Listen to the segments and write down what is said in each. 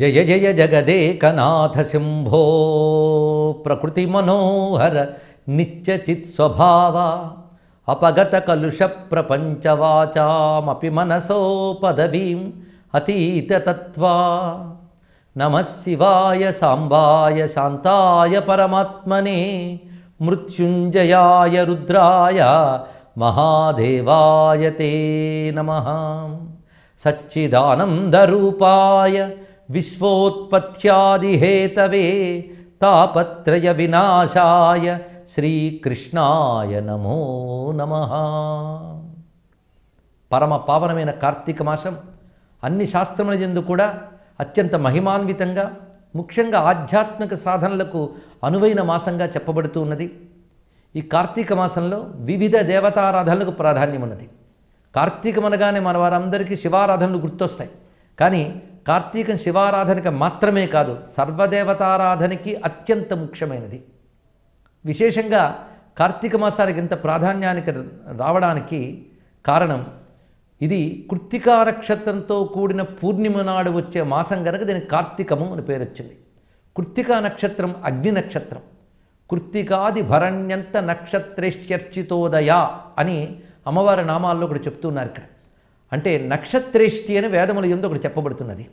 జయ జయ జగదేకనాథ శంభో ప్రకృతి మనోహర నిత్యచిత్ స్వభావ అపగత కలుష ప్రపంచవాచామపి మనసో పదవీం అతీతతత్వా నమః శివాయ సాంబాయ శాంతాయ పరమాత్మనే మృత్యుంజయాయ రుద్రాయ మహాదేవాయ తే నమః సచ్చిదానందరూపాయ విశ్వోత్పత్యాదిహేతవే తాపత్రయ వినాశాయ శ్రీకృష్ణాయ నమో నమః. పరమ పావనమైన కార్తీక మాసం అన్ని శాస్త్రముల యందు కూడా అత్యంత మహిమాన్వితంగా ముఖ్యంగా ఆధ్యాత్మిక సాధనలకు అనువైన మాసంగా చెప్పబడుతూ ఉన్నది. ఈ కార్తీక మాసంలో వివిధ దేవతారాధనలకు ప్రాధాన్యం ఉన్నది. కార్తీకం అనగానే మన వారందరికీ శివారాధనలు గుర్తొస్తాయి. కానీ కార్తీకం శివారాధనకి మాత్రమే కాదు, సర్వదేవతారాధనకి అత్యంత ముఖ్యమైనది. విశేషంగా కార్తీక మాసానికి ఇంత ప్రాధాన్యానికి రావడానికి కారణం ఇది కృత్తికా నక్షత్రంతో కూడిన పూర్ణిమ నాడు వచ్చే మాసం కనుక దీనికి కార్తీకము అని పేరు వచ్చింది. కృత్తికా నక్షత్రం అగ్ని నక్షత్రం. కృత్తికాది భరణ్యంత నక్షత్రేష్ట్యర్చితోదయ అని అమ్మవారి నామాల్లో ఒకటి చెప్తున్నారు. ఇక్కడ అంటే నక్షత్రేష్టి అని వేదముల యందు ఒకటి చెప్పబడుతున్నది.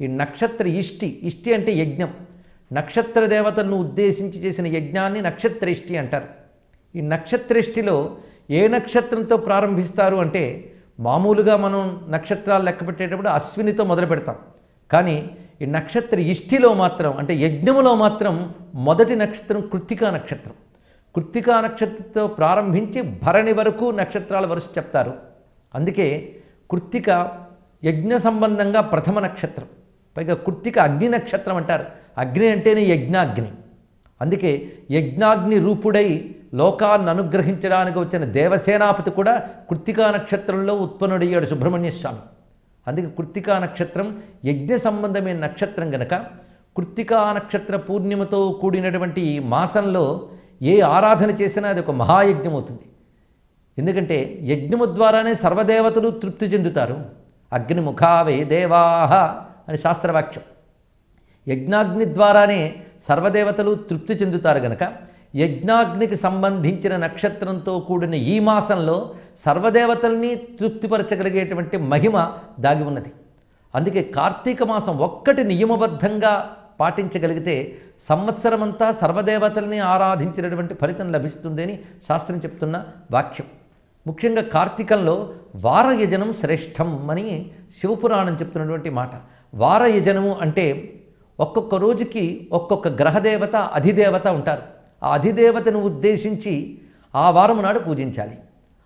ఈ నక్షత్ర ఇష్టి అంటే యజ్ఞం. నక్షత్ర దేవతలను ఉద్దేశించి చేసిన యజ్ఞాన్ని నక్షత్రేష్టి అంటారు. ఈ నక్షత్రేష్టిలో ఏ నక్షత్రంతో ప్రారంభిస్తారు అంటే మామూలుగా మనం నక్షత్రాలు లెక్క పెట్టేటప్పుడు అశ్వినితో మొదలు పెడతాం. కానీ ఈ నక్షత్ర ఇష్టిలో మాత్రం అంటే యజ్ఞములో మాత్రం మొదటి నక్షత్రం కృత్తికా నక్షత్రం. కృత్తికా నక్షత్రంతో ప్రారంభించి భరణి వరకు నక్షత్రాల వరుస చెప్తారు. అందుకే కృత్తిక యజ్ఞ సంబంధంగా ప్రథమ నక్షత్రం. పైగా కృత్తిక అగ్ని నక్షత్రం అంటారు. అగ్ని అంటేనే యజ్ఞాగ్ని. అందుకే యజ్ఞాగ్ని రూపుడై లోకాన్ని అనుగ్రహించడానికి వచ్చిన దేవసేనాపతి కూడా కృత్తికా నక్షత్రంలో ఉత్పన్నుడయ్యాడు సుబ్రహ్మణ్య స్వామి. అందుకే కృత్తికా నక్షత్రం యజ్ఞ సంబంధమైన నక్షత్రం గనక కృత్తికా నక్షత్ర పూర్ణిమతో కూడినటువంటి ఈ మాసంలో ఏ ఆరాధన చేసినా అది ఒక మహాయజ్ఞం అవుతుంది. ఎందుకంటే యజ్ఞము ద్వారానే సర్వదేవతలు తృప్తి చెందుతారు. అగ్నిముఖావే దేవాహ అని శాస్త్రవాక్యం. యజ్ఞాగ్ని ద్వారానే సర్వదేవతలు తృప్తి చెందుతారు గనక యజ్ఞాగ్నికి సంబంధించిన నక్షత్రంతో కూడిన ఈ మాసంలో సర్వదేవతల్ని తృప్తిపరచగలిగేటువంటి మహిమ దాగి ఉన్నది. అందుకే కార్తీక మాసం ఒక్కటి నియమబద్ధంగా పాటించగలిగితే సంవత్సరమంతా సర్వదేవతల్ని ఆరాధించినటువంటి ఫలితం లభిస్తుంది అని శాస్త్రం చెప్తున్న వాక్యం. ముఖ్యంగా కార్తీకంలో వారయజనం శ్రేష్టం అని శివపురాణం చెప్తున్నటువంటి మాట. వారయజనము అంటే ఒక్కొక్క రోజుకి ఒక్కొక్క గ్రహదేవత అధిదేవత ఉంటారు. ఆ అధిదేవతను ఉద్దేశించి ఆ వారము నాడు పూజించాలి.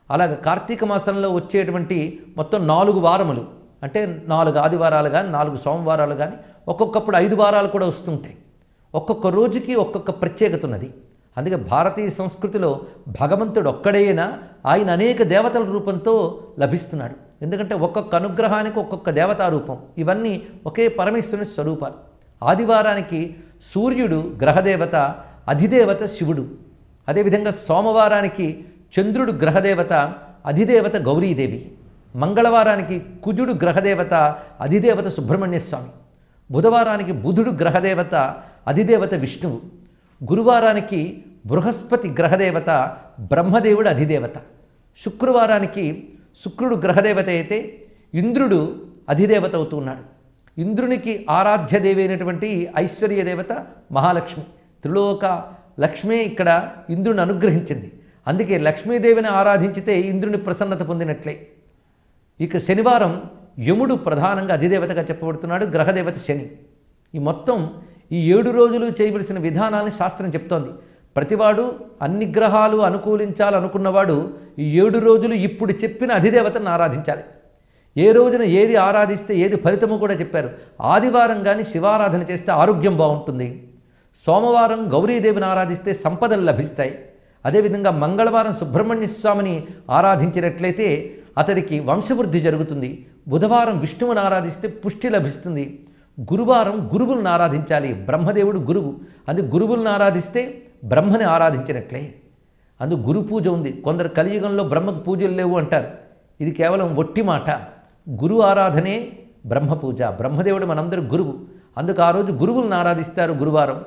అలాగ కార్తీక మాసంలో వచ్చేటువంటి మొత్తం 4 వారములు అంటే 4 ఆదివారాలు కానీ 4 సోమవారాలు కానీ ఒక్కొక్కప్పుడు 5 వారాలు కూడా వస్తుంటాయి. ఒక్కొక్క రోజుకి ఒక్కొక్క ప్రత్యేకత ఉన్నది. అందుకే భారతీయ సంస్కృతిలో భగవంతుడు ఒక్కడైనా ఆయన అనేక దేవతల రూపంతో లభిస్తున్నాడు. ఎందుకంటే ఒక్కొక్క అనుగ్రహానికి ఒక్కొక్క దేవతా రూపం. ఇవన్నీ ఒకే పరమేశ్వరుని స్వరూపాలు. ఆదివారానికి సూర్యుడు గ్రహదేవత, అధిదేవత శివుడు. అదేవిధంగా సోమవారానికి చంద్రుడు గ్రహదేవత, అధిదేవత గౌరీదేవి. మంగళవారానికి కుజుడు గ్రహదేవత, అధిదేవత సుబ్రహ్మణ్య స్వామి. బుధవారానికి బుధుడు గ్రహదేవత, అధిదేవత విష్ణువు. గురువారానికి బృహస్పతి గ్రహదేవత, బ్రహ్మదేవుడు అధిదేవత. శుక్రవారానికి శుక్రుడు గ్రహదేవత అయితే ఇంద్రుడు అధిదేవత అవుతున్నాడు. ఇంద్రునికి ఆరాధ్యదేవి అయినటువంటి ఐశ్వర్యదేవత మహాలక్ష్మి. త్రిలోక లక్ష్మే ఇక్కడ ఇంద్రుని అనుగ్రహించింది. అందుకే లక్ష్మీదేవిని ఆరాధించితే ఇంద్రుని ప్రసన్నత పొందినట్లే. ఇక శనివారం యముడు ప్రధానంగా అధిదేవతగా చెప్పబడుతున్నాడు, గ్రహదేవత శని. ఈ మొత్తం ఈ 7 రోజులు చేయవలసిన విధానాన్ని శాస్త్రం చెప్తోంది. ప్రతివాడు అన్ని గ్రహాలు అనుకూలించాలనుకున్నవాడు ఈ 7 రోజులు ఇప్పుడు చెప్పిన అధిదేవతను ఆరాధించాలి. ఏ రోజున ఏది ఆరాధిస్తే ఏది ఫలితము కూడా చెప్పారు. ఆదివారం కానీ శివారాధన చేస్తే ఆరోగ్యం బాగుంటుంది. సోమవారం గౌరీదేవిని ఆరాధిస్తే సంపదలు లభిస్తాయి. అదేవిధంగా మంగళవారం సుబ్రహ్మణ్య స్వామిని ఆరాధించినట్లయితే అతడికి వంశవృద్ధి జరుగుతుంది. బుధవారం విష్ణువుని ఆరాధిస్తే పుష్టి లభిస్తుంది. గురువారం గురువులను ఆరాధించాలి. బ్రహ్మదేవుడు గురువు. అందుకు గురువులను ఆరాధిస్తే బ్రహ్మని ఆరాధించినట్లే. అందుకు గురు పూజ ఉంది. కొందరు కలియుగంలో బ్రహ్మకు పూజలు లేవు అంటారు. ఇది కేవలం ఒట్టి మాట. గురు ఆరాధనే బ్రహ్మపూజ. బ్రహ్మదేవుడు మనందరి గురువు. అందుకు ఆ రోజు గురువులను ఆరాధిస్తారు గురువారం.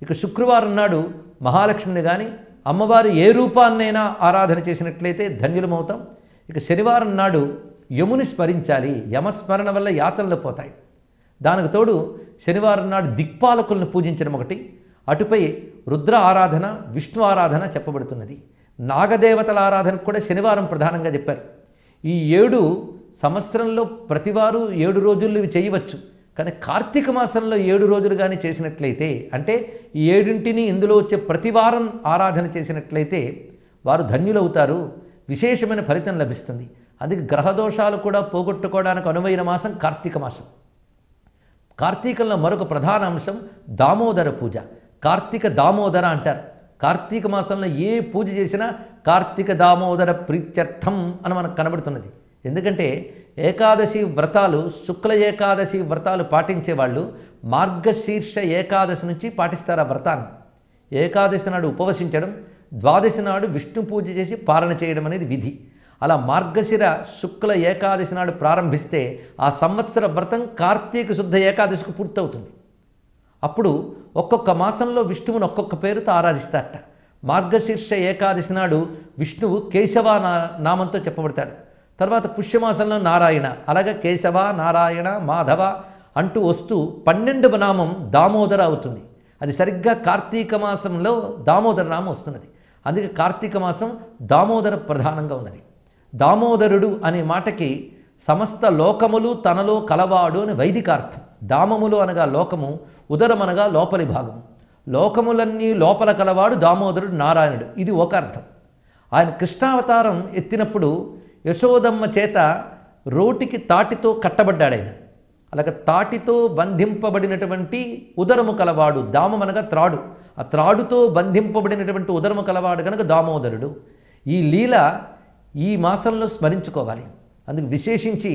ఇక శుక్రవారం నాడు మహాలక్ష్మిని కానీ అమ్మవారు ఏ రూపాన్నైనా ఆరాధన చేసినట్లయితే ధన్యులమవుతాం. ఇక శనివారం నాడు యముని స్మరించాలి. యమస్మరణ వల్ల యాతనలు పోతాయి. దానికి తోడు శనివారం నాడు దిక్పాలకులను పూజించడం ఒకటి, అటుపై రుద్ర ఆరాధన, విష్ణు ఆరాధన చెప్పబడుతున్నది. నాగదేవతల ఆరాధనకు కూడా శనివారం ప్రధానంగా చెప్పారు. ఈ 7 సంవత్సరంలో ప్రతివారు 7 రోజులు ఇవి చేయవచ్చు. కానీ కార్తీక మాసంలో 7 రోజులు కానీ చేసినట్లయితే, అంటే ఈ 7ంటిని ఇందులో వచ్చే ప్రతివారం ఆరాధన చేసినట్లయితే వారు ధన్యులవుతారు, విశేషమైన ఫలితం లభిస్తుంది. అందుకే గ్రహదోషాలు కూడా పోగొట్టుకోవడానికి అనువైన మాసం కార్తీక మాసం. కార్తీకంలో మరొక ప్రధాన అంశం దామోదర పూజ. కార్తీక దామోదర అంటారు. కార్తీక మాసంలో ఏ పూజ చేసినా కార్తీక దామోదర ప్రీత్యర్థం అని మనకు కనబడుతున్నది. ఎందుకంటే ఏకాదశి వ్రతాలు, శుక్ల ఏకాదశి వ్రతాలు పాటించేవాళ్ళు మార్గశీర్ష ఏకాదశి నుంచి పాటిస్తారు ఆ వ్రతాన్ని. ఏకాదశి నాడు ఉపవసించడం, ద్వాదశి నాడు విష్ణు పూజ చేసి పాలన చేయడం అనేది విధి. అలా మార్గశిర శుక్ల ఏకాదశి నాడు ప్రారంభిస్తే ఆ సంవత్సర వ్రతం కార్తీక శుద్ధ ఏకాదశికి పూర్తవుతుంది. అప్పుడు ఒక్కొక్క మాసంలో విష్ణువుని ఒక్కొక్క పేరుతో ఆరాధిస్తారట. మార్గశీర్ష ఏకాదశి నాడు విష్ణువు కేశవ నామంతో చెప్పబడతాడు. తర్వాత పుష్యమాసంలో నారాయణ, అలాగే కేశవ, నారాయణ, మాధవ అంటూ వస్తూ 12వ నామం దామోదర అవుతుంది. అది సరిగ్గా కార్తీక మాసంలో దామోదర నామం వస్తున్నది. అందుకే కార్తీక మాసం దామోదర ప్రధానంగా ఉన్నది. దామోదరుడు అనే మాటకి సమస్త లోకములు తనలో కలవాడు అని వైదికార్థం. దామములు అనగా లోకము, ఉదరమనగా లోపలి భాగము. లోకములన్నీ లోపల కలవాడు దామోదరుడు, నారాయణుడు. ఇది ఒక అర్థం. ఆయన కృష్ణావతారం ఎత్తినప్పుడు యశోదమ్మ చేత రోటికి తాటితో కట్టబడ్డాడు ఆయన. అలాగే తాటితో బంధింపబడినటువంటి ఉదరము కలవాడు, దామమనగా త్రాడు. ఆ త్రాడుతో బంధింపబడినటువంటి ఉదరము కలవాడు కనుక దామోదరుడు. ఈ లీల ఈ మాసంలో స్మరించుకోవాలి. అందుకు విశేషించి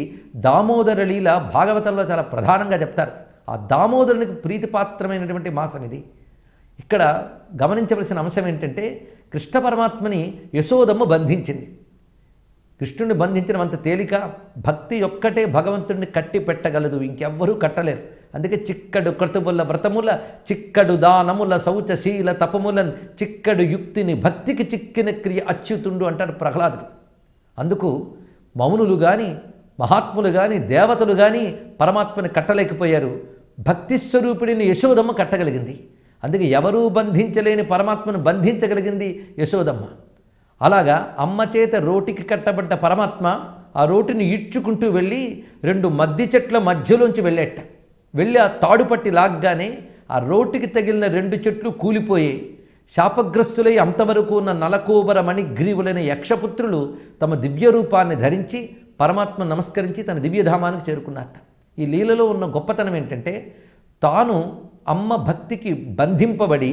దామోదర లీల భాగవతంలో చాలా ప్రధానంగా చెప్తారు. ఆ దామోదరునికి ప్రీతిపాత్రమైనటువంటి మాసం ఇది. ఇక్కడ గమనించవలసిన అంశం ఏంటంటే, కృష్ణ పరమాత్మని యశోదమ్మ బంధించింది. కృష్ణుడిని బంధించడం అంత తేలిక. భక్తి ఒక్కటే భగవంతుడిని కట్టి పెట్టగలదు, ఇంకెవ్వరూ కట్టలేరు. అందుకే చిక్కడు క్రతువుల వ్రతముల, చిక్కడు దానముల, శౌచశీల తపములన్, చిక్కడు యుక్తిని భక్తికి చిక్కిన క్రియ అచ్యుతుండు అంటాడు ప్రహ్లాదుడు. అందుకు మౌనులు కానీ, మహాత్ములు కానీ, దేవతలు కానీ పరమాత్మని కట్టలేకపోయారు. భక్తి స్వరూపిడిని యశోదమ్మ కట్టగలిగింది. అందుకే ఎవరూ బంధించలేని పరమాత్మను బంధించగలిగింది యశోదమ్మ. అలాగా అమ్మ చేత రోటికి కట్టబడ్డ పరమాత్మ ఆ రోటిని ఈడ్చుకుంటూ వెళ్ళి 2 మద్ది చెట్ల మధ్యలోంచి వెళ్ళేట. వెళ్ళి ఆ తాడు పట్టి లాగ్గానే ఆ రోటికి తగిలిన 2 చెట్లు కూలిపోయి శాపగ్రస్తులై అంతవరకు ఉన్న నలకోబర మణిగ్రీవులైన యక్షపుత్రులు తమ దివ్య రూపాన్ని ధరించి పరమాత్మ నమస్కరించి తన దివ్యధామానికి చేరుకున్నారట. ఈ లీలలో ఉన్న గొప్పతనం ఏంటంటే, తాను అమ్మ భక్తికి బంధింపబడి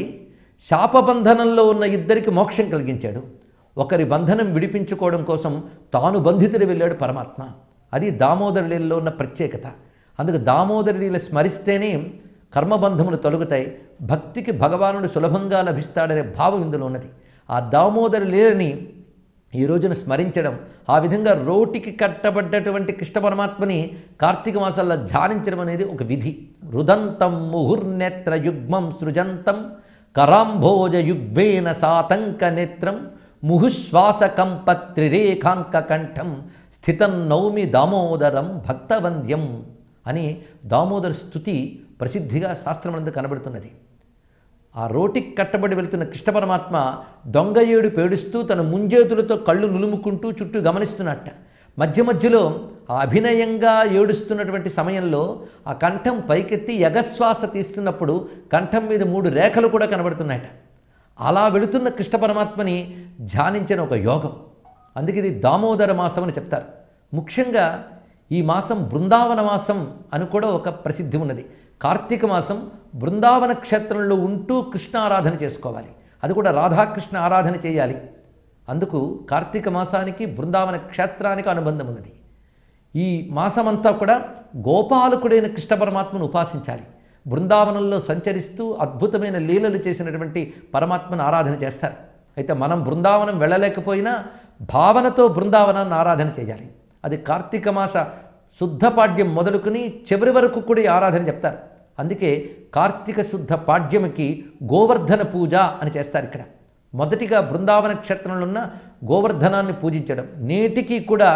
శాపబంధనంలో ఉన్న ఇద్దరికి మోక్షం కలిగించాడు. ఒకరి బంధనం విడిపించుకోవడం కోసం తాను బంధితుడు వెళ్ళాడు పరమాత్మ. అది దామోదర లీలలో ఉన్న ప్రత్యేకత. అందుకు దామోదర లీల స్మరిస్తేనే కర్మబంధములు తొలగుతాయి, భక్తికి భగవానుడు సులభంగా లభిస్తాడనే భావం ఇందులో ఉన్నది. ఆ దామోదర లీలని ఈ రోజున స్మరించడం, ఆ విధంగా రోటికి కట్టబడ్డటువంటి కృష్ణ పరమాత్మని కార్తీక మాసాల్లో ధ్యానించడం అనేది ఒక విధి. రుదంతం ముహుర్నేత్ర యుగ్మం సృజంతం కరాంభోజ యుగ్మేన సాతంక నేత్రం ముహుశ్వాసకంపత్రిరేఖాంక కంఠం స్థితం నౌమి దామోదరం భక్తవంద్యం అని దామోదర స్తుతి ప్రసిద్ధిగా శాస్త్రమందు కనబడుతున్నది. ఆ రోటికి కట్టబడి వెళుతున్న కృష్ణ పరమాత్మ దొంగ ఏడు పేడుస్తూ తన ముంజేతులతో కళ్ళు నులుముకుంటూ చుట్టూ గమనిస్తున్నట్ట. మధ్య మధ్యలో ఆ అభినయంగా ఏడుస్తున్నటువంటి సమయంలో ఆ కంఠం పైకెత్తి యగశ్వాస తీస్తున్నప్పుడు కంఠం మీద 3 రేఖలు కూడా కనబడుతున్నాయట. అలా వెళుతున్న కృష్ణ పరమాత్మని ధ్యానించిన ఒక యోగం. అందుకే ఇది దామోదర మాసం అని చెప్తారు. ముఖ్యంగా ఈ మాసం బృందావన మాసం అని కూడా ఒక ప్రసిద్ధి ఉన్నది. కార్తీక మాసం బృందావన క్షేత్రంలో ఉంటూ కృష్ణ ఆరాధన చేసుకోవాలి. అది కూడా రాధాకృష్ణ ఆరాధన చేయాలి. అందుకు కార్తీక మాసానికి బృందావన క్షేత్రానికి అనుబంధం ఉన్నది. ఈ మాసమంతా కూడా గోపాలకుడైన కృష్ణ పరమాత్మను ఉపాసించాలి. బృందావనంలో సంచరిస్తూ అద్భుతమైన లీలలు చేసినటువంటి పరమాత్మను ఆరాధన చేస్తారు. అయితే మనం బృందావనం వెళ్ళలేకపోయినా భావనతో బృందావనాన్ని ఆరాధన చేయాలి. అది కార్తీక మాస శుద్ధపాడ్యం మొదలుకుని చివరి వరకు కూడా ఆరాధన చెప్తారు. అందుకే కార్తీక శుద్ధ పాడ్యమికి గోవర్ధన పూజ అని చేస్తారు ఇక్కడ. మొదటిగా బృందావన క్షేత్రంలో ఉన్న గోవర్ధనాన్ని పూజించడం. నేటికి కూడా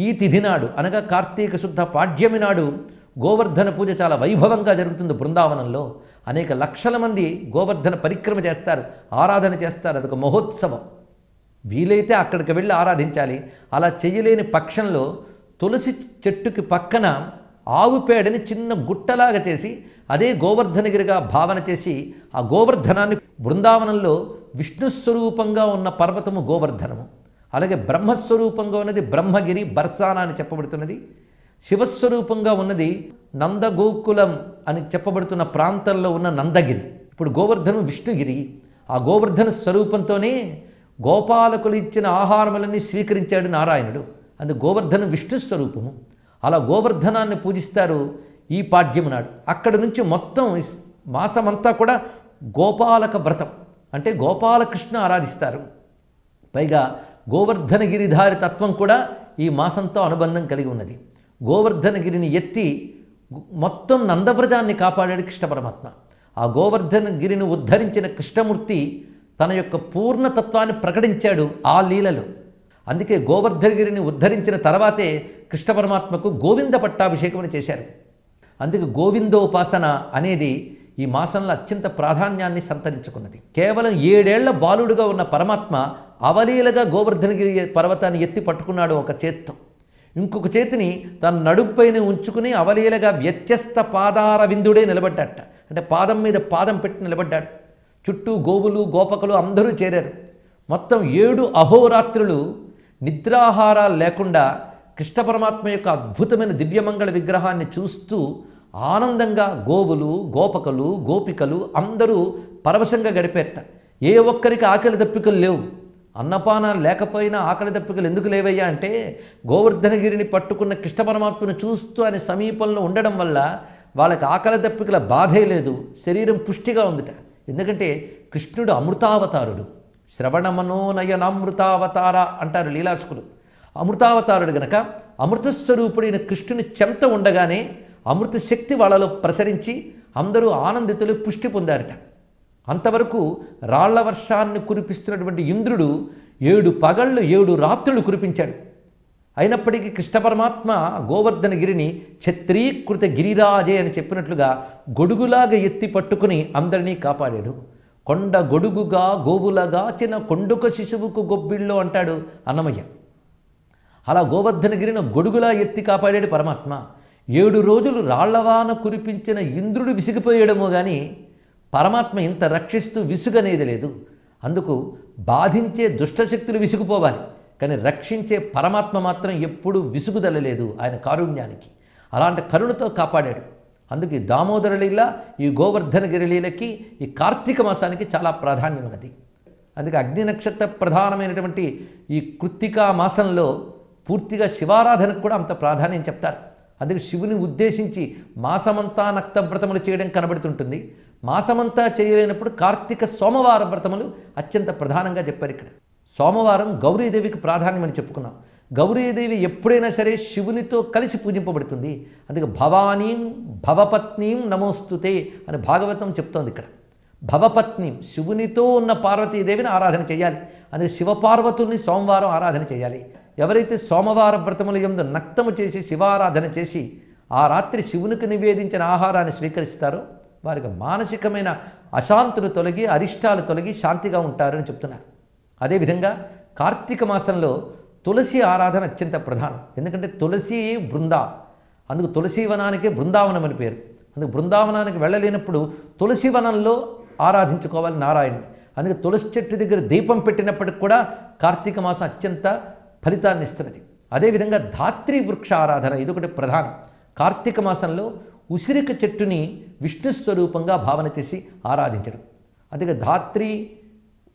ఈ తిథి నాడు అనగా కార్తీక శుద్ధ పాడ్యమి నాడు గోవర్ధన పూజ చాలా వైభవంగా జరుగుతుంది బృందావనంలో. అనేక లక్షల మంది గోవర్ధన పరిక్రమ చేస్తారు, ఆరాధన చేస్తారు. అదొక మహోత్సవం. వీలైతే అక్కడికి వెళ్ళి ఆరాధించాలి. అలా చేయలేని పక్షంలో తులసి చెట్టుకి పక్కన ఆవు పేడని చిన్న గుట్టలాగా చేసి అదే గోవర్ధనగిరిగా భావన చేసి ఆ గోవర్ధనాన్ని బృందావనంలో విష్ణుస్వరూపంగా ఉన్న పర్వతము గోవర్ధనము, అలాగే బ్రహ్మస్వరూపంగా ఉన్నది బ్రహ్మగిరి బర్సానా అని చెప్పబడుతున్నది, శివస్వరూపంగా ఉన్నది నందగోకులం అని చెప్పబడుతున్న ప్రాంతంలో ఉన్న నందగిరి. ఇప్పుడు గోవర్ధనం విష్ణుగిరి. ఆ గోవర్ధన స్వరూపంతోనే గోపాలకులు ఇచ్చిన ఆహారములన్నీ స్వీకరించాడు నారాయణుడు. అందుకు గోవర్ధనం విష్ణు స్వరూపము. అలా గోవర్ధనాన్ని పూజిస్తారు ఈ పాడ్యము నాడు. అక్కడి నుంచి మొత్తం మాసమంతా కూడా గోపాలక వ్రతం అంటే గోపాలకృష్ణ ఆరాధిస్తారు. పైగా గోవర్ధనగిరిధారి తత్వం కూడా ఈ మాసంతో అనుబంధం కలిగి ఉన్నది. గోవర్ధనగిరిని ఎత్తి మొత్తం నందవ్రజాన్ని కాపాడాడు కృష్ణ పరమాత్మ. ఆ గోవర్ధనగిరిని ఉద్ధరించిన కృష్ణమూర్తి తన యొక్క పూర్ణతత్వాన్ని ప్రకటించాడు ఆ లీలలో. అందుకే గోవర్ధనగిరిని ఉద్ధరించిన తర్వాతే కృష్ణ పరమాత్మకు గోవింద పట్టాభిషేకం చేశారు. అందుకే గోవిందోపాసన అనేది ఈ మాసంలో అత్యంత ప్రాధాన్యాన్ని సంతరించుకున్నది. కేవలం 7 ఏళ్ల బాలుడుగా ఉన్న పరమాత్మ అవలీలగా గోవర్ధనగిరి పర్వతాన్ని ఎత్తి పట్టుకున్నాడు ఒక చేత్తో. ఇంకొక చేతిని తన నడుంపైన ఉంచుకుని అవలీలగా వ్యత్యస్త పాదార విందుడే నిలబడ్డాట. అంటే పాదం మీద పాదం పెట్టి నిలబడ్డాడు. చుట్టూ గోవులు గోపకులు అందరూ చేరారు. మొత్తం 7 అహోరాత్రులు నిద్రాహారాలు లేకుండా కృష్ణ పరమాత్మ యొక్క అద్భుతమైన దివ్యమంగళ విగ్రహాన్ని చూస్తూ ఆనందంగా గోవులు గోపకులు గోపికలు అందరూ పరవశంగా గడిపేట. ఏ ఒక్కరికి ఆకలి దప్పికలు లేవు. అన్నపానాలు లేకపోయినా ఆకలి దప్పికలు ఎందుకు లేవయ్యా అంటే గోవర్ధనగిరిని పట్టుకున్న కృష్ణ పరమాత్మను చూస్తూ ఆయన సమీపంలో ఉండడం వల్ల వాళ్ళకి ఆకలి దప్పికల బాధే లేదు. శరీరం పుష్టిగా ఉందిట. ఎందుకంటే కృష్ణుడు అమృతావతారుడు. శ్రవణమనోనయనామృతావతార అంటారు లీలాశకులు. అమృతావతారుడు గనక అమృతస్వరూపుడైన కృష్ణుని చెంత ఉండగానే అమృత శక్తి వాళ్ళలో ప్రసరించి అందరూ ఆనందితులు పుష్టి పొందారట. అంతవరకు రాళ్ల వర్షాన్ని కురిపిస్తున్నటువంటి ఇంద్రుడు 7 పగళ్ళు 7 రాత్రులు కురిపించాడు. అయినప్పటికీ కృష్ణ పరమాత్మ గోవర్ధనగిరిని ఛత్రీకృత గిరిరాజే అని చెప్పినట్లుగా గొడుగులాగా ఎత్తి పట్టుకుని అందరినీ కాపాడాడు. కొండ గొడుగుగా గోవులగాచిన కొండుక శిశువుకు గొబ్బిళ్ళు అంటాడు అన్నమయ్య. అలా గోవర్ధనగిరిని గొడుగులా ఎత్తి కాపాడాడు పరమాత్మ. 7 రోజులు రాళ్లవాన కురిపించిన ఇంద్రుడు విసిగిపోయాడేమో కానీ పరమాత్మ ఇంత రక్షిస్తూ విసుగనేది లేదు. అందుకు బాధించే దుష్టశక్తులు విసిగిపోవాలి, కానీ రక్షించే పరమాత్మ మాత్రం ఎప్పుడూ విసుగుదలలేదు ఆయన కారుణ్యానికి. అలాంటి కరుణతో కాపాడాడు. అందుకే దామోదర లీల ఈ గోవర్ధనగిరి లీలకి ఈ కార్తీక మాసానికి చాలా ప్రాధాన్యం ఉన్నది. అందుకే అగ్ని నక్షత్ర ప్రధానమైనటువంటి ఈ కృత్తికా మాసంలో పూర్తిగా శివారాధనకు కూడా అంత ప్రాధాన్యం చెప్తారు. అందుకే శివుని ఉద్దేశించి మాసమంతా నక్తవ్రతములు చేయడం కనబడుతుంటుంది. మాసమంతా చేయలేనప్పుడు కార్తీక సోమవార వ్రతములు అత్యంత ప్రధానంగా చెప్పారు. ఇక్కడ సోమవారం గౌరీదేవికి ప్రాధాన్యమని చెప్పుకున్నాం. గౌరీదేవి ఎప్పుడైనా సరే శివునితో కలిసి పూజింపబడుతుంది. అందుకే భవానీం భవపత్నీం నమోస్తుతే అని భాగవతం చెప్తోంది. ఇక్కడ భవపత్నీం శివునితో ఉన్న పార్వతీదేవిని ఆరాధన చేయాలి. అందుకే శివపార్వతుల్ని సోమవారం ఆరాధన చేయాలి. ఎవరైతే సోమవార వ్రతముల యందు నక్తము చేసి శివారాధన చేసి ఆ రాత్రి శివునికి నివేదించిన ఆహారాన్ని స్వీకరిస్తారో వారికి మానసికమైన అశాంతులు తొలగి అరిష్టాలు తొలగి శాంతిగా ఉంటారని చెప్తున్నారు. అదేవిధంగా కార్తీక మాసంలో తులసి ఆరాధన అత్యంత ప్రధానం. ఎందుకంటే తులసి అందుకు తులసీవనానికే బృందావనం అని పేరు. అందుకు బృందావనానికి వెళ్ళలేనప్పుడు తులసివనంలో ఆరాధించుకోవాలి నారాయణుని. అందుకే తులసి చెట్టు దగ్గర దీపం పెట్టినప్పటికి కూడా కార్తీక మాసం అత్యంత ఫలితాన్ని ఇస్తున్నది. అదేవిధంగా ధాత్రి వృక్ష ఆరాధన ఇదొకటి ప్రధానం. కార్తీక మాసంలో ఉసిరిక చెట్టుని విష్ణు స్వరూపంగా భావన చేసి ఆరాధించడం. అందుకే ధాత్రి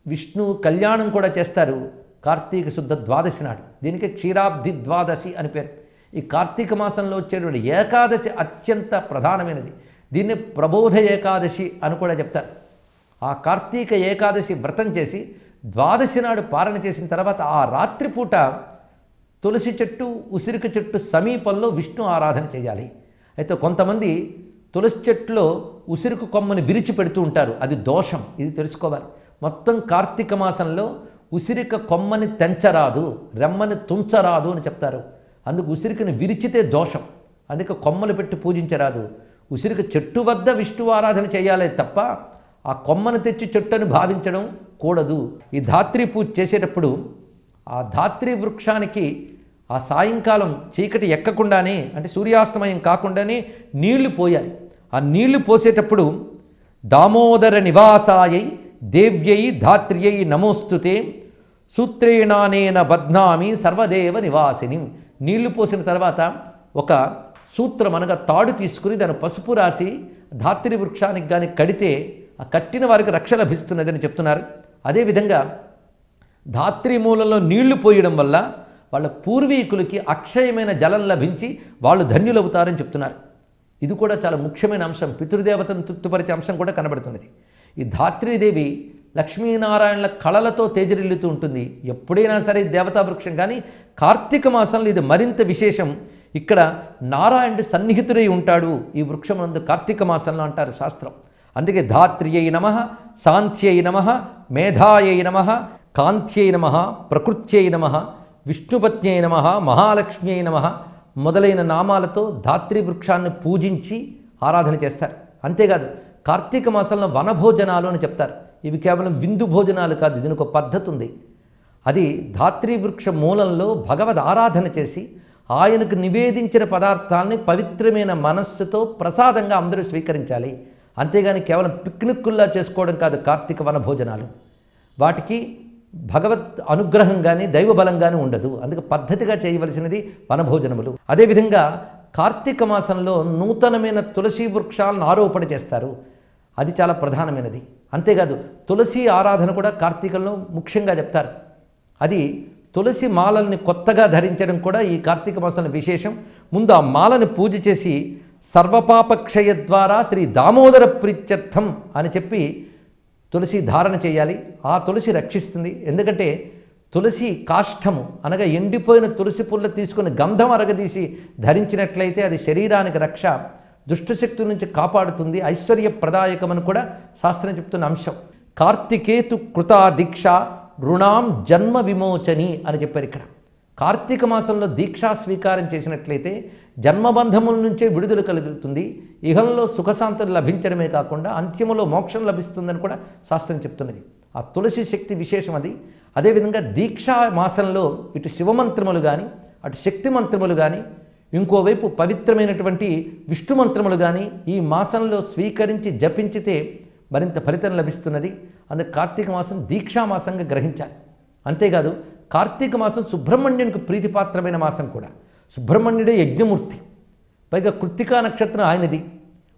విష్ణు కళ్యాణం కూడా చేస్తారు కార్తీక శుద్ధ ద్వాదశి నాడు. దీనికి క్షీరాబ్ది ద్వాదశి అని పేరు. ఈ కార్తీక మాసంలో వచ్చేటువంటి ఏకాదశి అత్యంత ప్రధానమైనది. దీన్ని ప్రబోధ ఏకాదశి అని కూడా చెప్తారు. ఆ కార్తీక ఏకాదశి వ్రతం చేసి ద్వాదశి నాడు పారణ చేసిన తర్వాత ఆ రాత్రిపూట తులసి చెట్టు ఉసిరిక చెట్టు సమీపంలో విష్ణు ఆరాధన చేయాలి. అయితే కొంతమంది తులసి చెట్టులో ఉసిరికి కొమ్మని విరిచి పెడుతూ ఉంటారు, అది దోషం. ఇది తెలుసుకోవాలి. మొత్తం కార్తీక మాసంలో ఉసిరిక కొమ్మని తెంచరాదు, రెమ్మని తుంచరాదు అని చెప్తారు. అందుకు ఉసిరికని విరిచితే దోషం, అందుకే కొమ్మలు పెట్టి పూజించరాదు. ఉసిరిక చెట్టు వద్ద విష్ణు ఆరాధన చేయాలే తప్ప ఆ కొమ్మను తెచ్చి చెట్టుని భావించడం కూడదు. ఈ ధాత్రి పూజ చేసేటప్పుడు ఆ ధాత్రి వృక్షానికి ఆ సాయంకాలం చీకటి ఎక్కకుండానే, అంటే సూర్యాస్తమయం కాకుండానే నీళ్లు పోయాలి. ఆ నీళ్లు పోసేటప్పుడు దామోదర నివాసాయై దేవ్యై ధాత్ర్యై నమోస్తుతే సూత్రేణానేన బధ్నామి సర్వదేవ నివాసిని. నీళ్లు పోసిన తర్వాత ఒక సూత్రం అనగా తాడు తీసుకుని దాని పసుపు రాసి ధాత్రి వృక్షానికి కానీ కడితే ఆ కట్టిన వారికి రక్ష లభిస్తున్నదని చెప్తున్నారు. అదేవిధంగా ధాత్రి మూలంలో నీళ్లు పోయడం వల్ల వాళ్ళ పూర్వీకులకి అక్షయమైన జలం లభించి వాళ్ళు ధన్యులవుతారని చెప్తున్నారు. ఇది కూడా చాలా ముఖ్యమైన అంశం, పితృదేవతను తృప్తిపరిచే అంశం కూడా కనబడుతున్నది. ఈ ధాత్రీదేవి లక్ష్మీనారాయణల కళలతో తేజరిల్లుతూ ఉంటుంది. ఎప్పుడైనా సరే దేవతా వృక్షం, కానీ కార్తీక మాసంలో ఇది మరింత విశేషం. ఇక్కడ నారాయణుడు సన్నిహితుడై ఉంటాడు ఈ వృక్షం నందు కార్తీక మాసంలో అంటారు శాస్త్రం. అందుకే ధాత్ర్యై నమః, శాంత్యై నమః, మేధాయై నమః, కాంత్యై నమః, ప్రకృత్యై నమః, విష్ణుపత్న్యై నమః, మహాలక్ష్మ్యై నమః మొదలైన నామాలతో ధాత్రి వృక్షాన్ని పూజించి ఆరాధన చేస్తారు. అంతేకాదు కార్తీక మాసంలో వనభోజనాలు అని చెప్తారు. ఇవి కేవలం విందు భోజనాలు కాదు, దీనికి ఒక పద్ధతి ఉంది. అది ధాత్రి వృక్ష మూలంలో భగవద్ ఆరాధన చేసి ఆయనకు నివేదించిన పదార్థాలని పవిత్రమైన మనస్సుతో ప్రసాదంగా అందరూ స్వీకరించాలి. అంతేగాని కేవలం పిక్నిక్కుల్లా చేసుకోవడం కాదు కార్తీక వనభోజనాలు. వాటికి భగవత్ అనుగ్రహం కానీ దైవబలం కానీ ఉండదు. అందుకే పద్ధతిగా చేయవలసినది వనభోజనములు. అదేవిధంగా కార్తీక మాసంలో నూతనమైన తులసి వృక్షాలను ఆరోపణ చేస్తారు, అది చాలా ప్రధానమైనది. అంతేకాదు తులసి ఆరాధన కూడా కార్తీకంలో ముఖ్యంగా చెప్తారు. అది తులసి మాలల్ని కొత్తగా ధరించడం కూడా ఈ కార్తీక మాసంలో విశేషం. ముందు ఆ మాలను పూజ చేసి సర్వపాపక్షయ ద్వారా శ్రీ దామోదర ప్రీత్యర్థం అని చెప్పి తులసి ధారణ చేయాలి. ఆ తులసి రక్షిస్తుంది. ఎందుకంటే తులసి కాష్టము అనగా ఎండిపోయిన తులసి పుల్ల తీసుకుని గంధం అరగదీసి ధరించినట్లయితే అది శరీరానికి రక్ష, దుష్టశక్తి నుంచి కాపాడుతుంది, ఐశ్వర్యప్రదాయకమని కూడా శాస్త్రం చెప్తున్న అంశం. కార్తికేతు కృతా దీక్ష రుణాం జన్మ విమోచని అని చెప్పారు. ఇక్కడ కార్తీక మాసంలో దీక్షా స్వీకారం చేసినట్లయితే జన్మబంధముల నుంచే విడుదల కలుగుతుంది, ఇహంలో సుఖశాంతులు లభించడమే కాకుండా అంత్యములో మోక్షం లభిస్తుందని కూడా శాస్త్రం చెప్తున్నది. ఆ తులసి శక్తి విశేషం అది. అదేవిధంగా దీక్షా మాసంలో ఇటు శివమంత్రములు కానీ అటు శక్తి మంత్రములు కానీ ఇంకోవైపు పవిత్రమైనటువంటి విష్ణు మంత్రములు కానీ ఈ మాసంలో స్వీకరించి జపించితే మరింత ఫలితం లభిస్తున్నది. అందుకే కార్తీక మాసం దీక్షా మాసంగా గ్రహించాలి. అంతేకాదు కార్తీక మాసం సుబ్రహ్మణ్యునికి ప్రీతిపాత్రమైన మాసం కూడా. సుబ్రహ్మణ్యుడే యజ్ఞమూర్తి, పైగా కృత్తికా నక్షత్రం ఆయనది.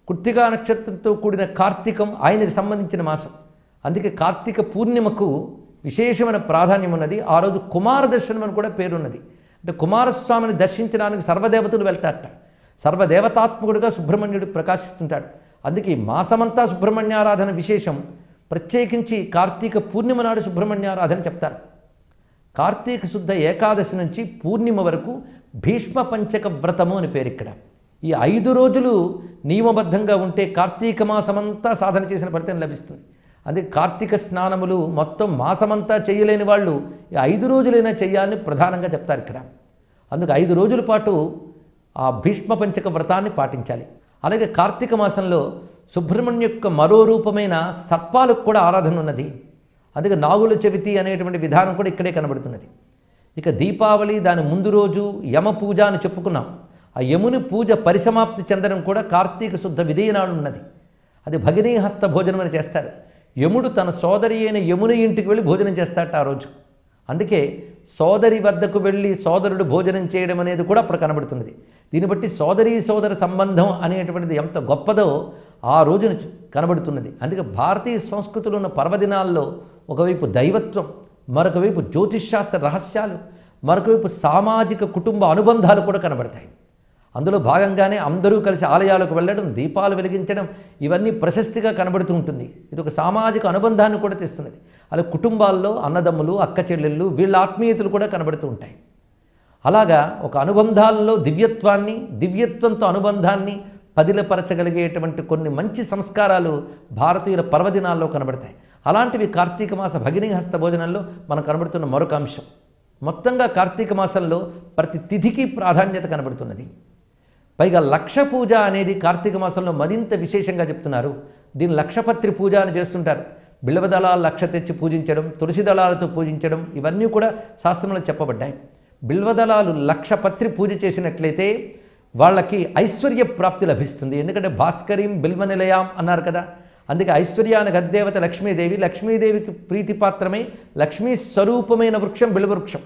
కృత్తికా నక్షత్రంతో కూడిన కార్తీకం ఆయనకు సంబంధించిన మాసం. అందుకే కార్తీక పూర్ణిమకు విశేషమైన ప్రాధాన్యం ఉన్నది. ఆ రోజు కుమార దర్శనం అని కూడా పేరున్నది. అంటే కుమారస్వామిని దర్శించడానికి సర్వదేవతలు వెళ్తారట. సర్వదేవతాత్మకుడుగా సుబ్రహ్మణ్యుడు ప్రకాశిస్తుంటాడు. అందుకే ఈ మాసమంతా సుబ్రహ్మణ్యారాధన విశేషం. ప్రత్యేకించి కార్తీక పూర్ణిమ నాడు సుబ్రహ్మణ్యారాధన చెప్తారు. కార్తీక శుద్ధ ఏకాదశి నుంచి పూర్ణిమ వరకు భీష్మ పంచక వ్రతము అని పేరు. ఇక్కడ ఈ 5 రోజులు నియమబద్ధంగా ఉంటే కార్తీక మాసమంతా సాధన చేసిన ఫలితం లభిస్తుంది. అందుకే కార్తీక స్నానములు మొత్తం మాసమంతా చేయలేని వాళ్ళు ఈ 5 రోజులైనా చేయాలని ప్రధానంగా చెప్తారు ఇక్కడ. అందుకు 5 రోజుల పాటు ఆ భీష్మ పంచక వ్రతాన్ని పాటించాలి. అలాగే కార్తీక మాసంలో సుబ్రహ్మణ్య యొక్క మరో రూపమైన సర్పాలకు కూడా ఆరాధన ఉన్నది. అందుకే నాగుల చవితి అనేటువంటి విధానం కూడా ఇక్కడే కనబడుతున్నది. ఇక దీపావళి దాని ముందు రోజు యమ పూజ అని చెప్పుకున్నాం. ఆ యముని పూజ పరిసమాప్తి చెందడం కూడా కార్తీక శుద్ధ విధేయనాడు ఉన్నది. అది భగినీ హస్త భోజనం అని చేస్తారు. యముడు తన సోదరి అయిన యముని ఇంటికి వెళ్ళి భోజనం చేస్తాడట ఆ రోజు. అందుకే సోదరి వద్దకు వెళ్ళి సోదరుడు భోజనం చేయడం అనేది కూడా అప్పుడు కనబడుతున్నది. దీన్ని బట్టి సోదర సంబంధం అనేటువంటిది ఎంత గొప్పదో ఆ రోజున కనబడుతున్నది. అందుకే భారతీయ సంస్కృతిలో ఉన్న పర్వదినాల్లో ఒకవైపు దైవత్వం, మరొక వైపు జ్యోతిష్శాస్త్ర రహస్యాలు, మరొక వైపు సామాజిక కుటుంబ అనుబంధాలు కూడా కనబడతాయి. అందులో భాగంగానే అందరూ కలిసి ఆలయాలకు వెళ్ళడం, దీపాలు వెలిగించడం ఇవన్నీ ప్రశస్తిగా కనబడుతూ ఉంటుంది. ఇది ఒక సామాజిక అనుబంధాన్ని కూడా తెస్తున్నది. అలా కుటుంబాల్లో అన్నదమ్ములు, అక్క చెల్లెళ్ళు వీళ్ళ ఆత్మీయతలు కూడా కనబడుతూ ఉంటాయి. అలాగా ఒక అనుబంధాల్లో దివ్యత్వాన్ని, దివ్యత్వంతో అనుబంధాన్ని పదిలపరచగలిగేటువంటి కొన్ని మంచి సంస్కారాలు భారతీయుల పర్వదినాల్లో కనబడతాయి. అలాంటివి కార్తీక మాస భగినీ హస్త భోజనంలో మనకు కనబడుతున్న మరొక అంశం. మొత్తంగా కార్తీక మాసంలో ప్రతి తిథికి ప్రాధాన్యత కనబడుతున్నది. పైగా లక్ష పూజ అనేది కార్తీక మాసంలో మరింత విశేషంగా చెప్తున్నారు. దీన్ని లక్షపత్రి పూజ అని చేస్తుంటారు. బిల్వదళాలు లక్ష తెచ్చి పూజించడం, తులసి దళాలతో పూజించడం, ఇవన్నీ కూడా శాస్త్రంలో చెప్పబడ్డాయి. బిల్వదళాలు లక్షపత్రి పూజ చేసినట్లయితే వాళ్ళకి ఐశ్వర్య ప్రాప్తి లభిస్తుంది. ఎందుకంటే భాస్కరీం బిల్వనిలయాం అన్నారు కదా. అందుకే ఐశ్వర్యానికి అధిదేవత లక్ష్మీదేవి. లక్ష్మీదేవికి ప్రీతిపాత్రమై లక్ష్మీ స్వరూపమైన వృక్షం బిల్వవృక్షం.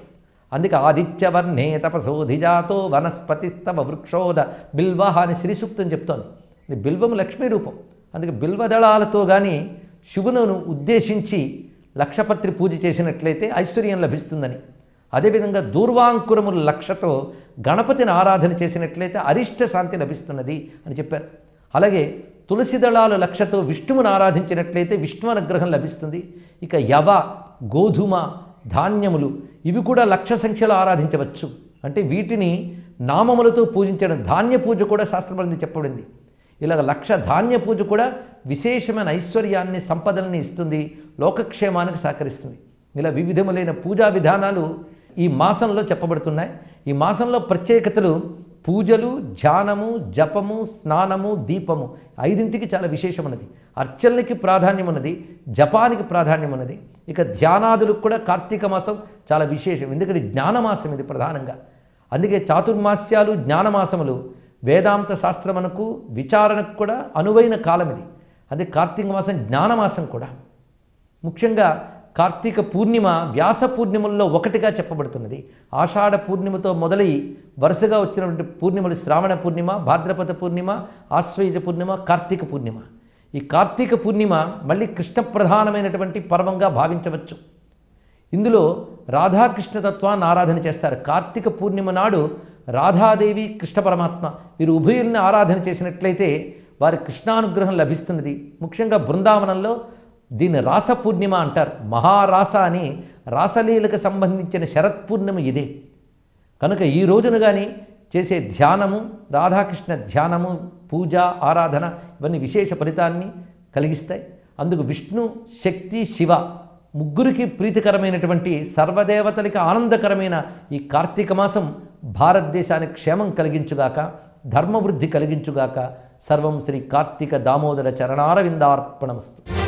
అందుకే ఆదిత్యవర్ణే తపసోధిజాతో వనస్పతిస్తవ వృక్షోద బిల్వ అని శ్రీ సూక్తం చెప్తోంది. బిల్వము లక్ష్మీ రూపం. అందుకే బిల్వదళాలతో కానీ శివును ఉద్దేశించి లక్షపత్రి పూజ చేసినట్లయితే ఐశ్వర్యం లభిస్తుందని. అదేవిధంగా దూర్వాంకురములు లక్షతో గణపతిని ఆరాధన చేసినట్లయితే అరిష్ట శాంతి లభిస్తున్నది అని చెప్పారు. అలాగే తులసి దళాలు లక్షతో విష్ణువును ఆరాధించినట్లయితే విష్ణు అనుగ్రహం లభిస్తుంది. ఇక యవ, గోధుమ, ధాన్యములు ఇవి కూడా లక్ష సంఖ్యలో ఆరాధించవచ్చు. అంటే వీటిని నామములతో పూజించడం, ధాన్య పూజ కూడా శాస్త్రపరంగా చెప్పబడింది. ఇలాగ లక్ష ధాన్య పూజ కూడా విశేషమైన ఐశ్వర్యాన్ని, సంపదల్ని ఇస్తుంది, లోకక్షేమానికి సహకరిస్తుంది. ఇలా వివిధములైన పూజా విధానాలు ఈ మాసంలో చెప్పబడుతున్నాయి. ఈ మాసంలో ప్రత్యేకతలు పూజలు, ధ్యానము, జపము, స్నానము, దీపము ఐదింటికి చాలా విశేషం ఉన్నది. అర్చనలకి ప్రాధాన్యం ఉన్నది, జపానికి ప్రాధాన్యం ఉన్నది. ఇక ధ్యానాదులకు కూడా కార్తీక మాసం చాలా విశేషం. ఎందుకంటే జ్ఞానమాసం ఇది ప్రధానంగా. అందుకే చాతుర్మాస్యాలు, జ్ఞానమాసములు వేదాంత శాస్త్రమునకు విచారణకు కూడా అనువైన కాలం ఇది. అదే కార్తీక మాసం జ్ఞానమాసం కూడా. ముఖ్యంగా కార్తీక పూర్ణిమ వ్యాస పూర్ణిమల్లో ఒకటిగా చెప్పబడుతున్నది. ఆషాఢ పూర్ణిమతో మొదలై వరుసగా వచ్చినటువంటి పూర్ణిమలు శ్రావణ పూర్ణిమ, భాద్రపద పూర్ణిమ, ఆశ్వయుజ పూర్ణిమ, కార్తీక పూర్ణిమ. ఈ కార్తీక పూర్ణిమ మళ్ళీ కృష్ణ ప్రధానమైనటువంటి పర్వంగా భావించవచ్చు. ఇందులో రాధాకృష్ణ తత్వాన్ని ఆరాధన చేస్తారు. కార్తీక పూర్ణిమ నాడు రాధాదేవి, కృష్ణ పరమాత్మ వీరు ఉభయుల్ని ఆరాధన చేసినట్లయితే వారి కృష్ణానుగ్రహం లభిస్తున్నది. ముఖ్యంగా బృందావనంలో దీన్ని రాస పూర్ణిమ అంటారు. మహారాస అని రాసలీలకు సంబంధించిన శరత్పూర్ణిమ ఇదే. కనుక ఈ రోజున కానీ చేసే ధ్యానము, రాధాకృష్ణ ధ్యానము, పూజ, ఆరాధన ఇవన్నీ విశేష ఫలితాన్ని కలిగిస్తాయి. అందుకు విష్ణు, శక్తి, శివ ముగ్గురికి ప్రీతికరమైనటువంటి, సర్వదేవతలకి ఆనందకరమైన ఈ కార్తీక మాసం భారతదేశానికి క్షేమం కలిగించుగాక, ధర్మవృద్ధి కలిగించుగాక. సర్వం శ్రీ కార్తీక దామోదర చరణారవిందార్పణమస్తు.